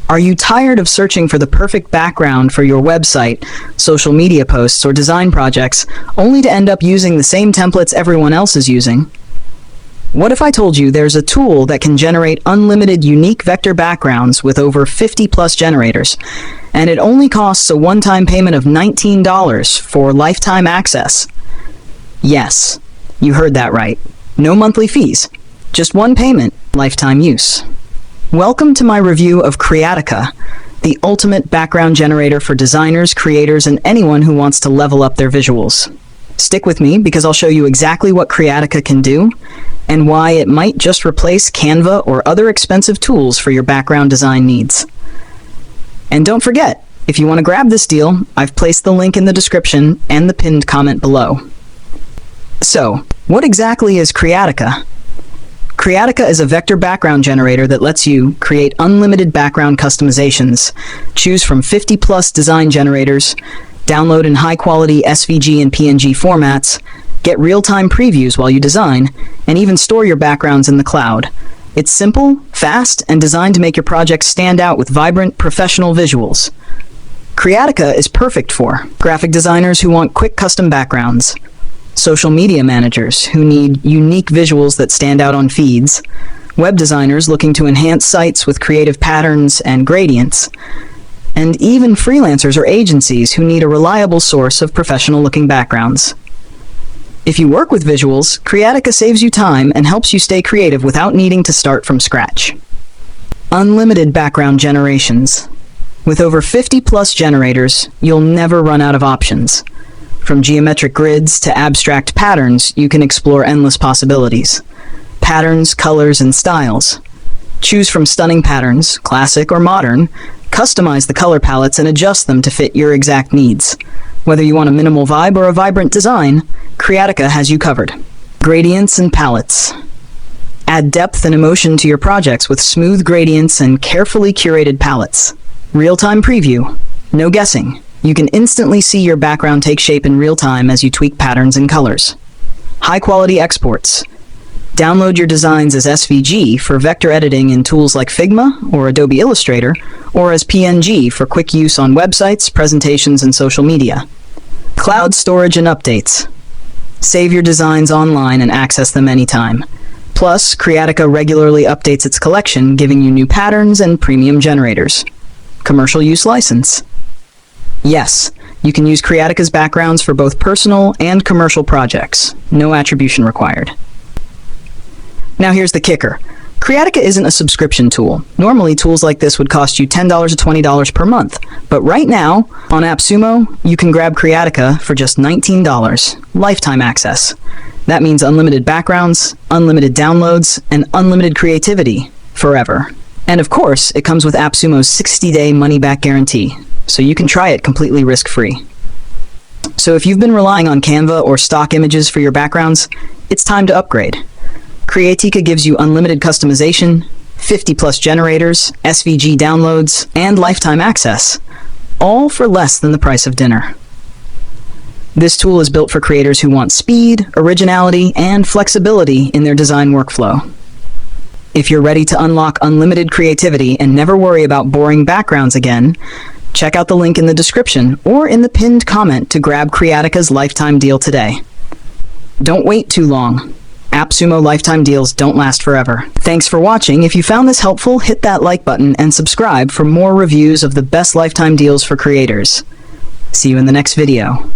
Are you tired of searching for the perfect background for your website, social media posts, or design projects, only to end up using the same templates everyone else is using? What if I told you there's a tool that can generate unlimited unique vector backgrounds with over 50+ generators, and it only costs a one-time payment of $19 for lifetime access? Yes, you heard that right. No monthly fees, just one payment, lifetime use. Welcome to my review of Creatica, the ultimate background generator for designers, creators, and anyone who wants to level up their visuals. Stick with me because I'll show you exactly what Creatica can do and why it might just replace Canva or other expensive tools for your background design needs. And don't forget, if you want to grab this deal, I've placed the link in the description and the pinned comment below. So, what exactly is Creatica? Creatica is a vector background generator that lets you create unlimited background customizations, choose from 50+ design generators, download in high-quality SVG and PNG formats, get real-time previews while you design, and even store your backgrounds in the cloud. It's simple, fast, and designed to make your projects stand out with vibrant, professional visuals. Creatica is perfect for graphic designers who want quick custom backgrounds, social media managers who need unique visuals that stand out on feeds, web designers looking to enhance sites with creative patterns and gradients, and even freelancers or agencies who need a reliable source of professional-looking backgrounds. If you work with visuals, Creatica saves you time and helps you stay creative without needing to start from scratch. Unlimited background generations. With over 50+ generators, you'll never run out of options. From geometric grids to abstract patterns, you can explore endless possibilities. Patterns, colors, and styles. Choose from stunning patterns, classic or modern, customize the color palettes and adjust them to fit your exact needs. Whether you want a minimal vibe or a vibrant design, Creatica has you covered. Gradients and palettes. Add depth and emotion to your projects with smooth gradients and carefully curated palettes. Real-time preview. No guessing. You can instantly see your background take shape in real time as you tweak patterns and colors. High-quality exports. Download your designs as SVG for vector editing in tools like Figma or Adobe Illustrator, or as PNG for quick use on websites, presentations, and social media. Cloud storage and updates. Save your designs online and access them anytime. Plus, Creatica regularly updates its collection, giving you new patterns and premium generators. Commercial use license. Yes, you can use Creatica's backgrounds for both personal and commercial projects. No attribution required. Now here's the kicker. Creatica isn't a subscription tool. Normally, tools like this would cost you $10 to $20 per month. But right now, on AppSumo, you can grab Creatica for just $19, lifetime access. That means unlimited backgrounds, unlimited downloads, and unlimited creativity, forever. And of course, it comes with AppSumo's 60-day money-back guarantee, so you can try it completely risk-free. So if you've been relying on Canva or stock images for your backgrounds, it's time to upgrade. Creatica gives you unlimited customization, 50+ generators, SVG downloads, and lifetime access, all for less than the price of dinner. This tool is built for creators who want speed, originality, and flexibility in their design workflow. If you're ready to unlock unlimited creativity and never worry about boring backgrounds again, check out the link in the description or in the pinned comment to grab Creatica's lifetime deal today. Don't wait too long. AppSumo lifetime deals don't last forever. Thanks for watching. If you found this helpful, hit that like button and subscribe for more reviews of the best lifetime deals for creators. See you in the next video.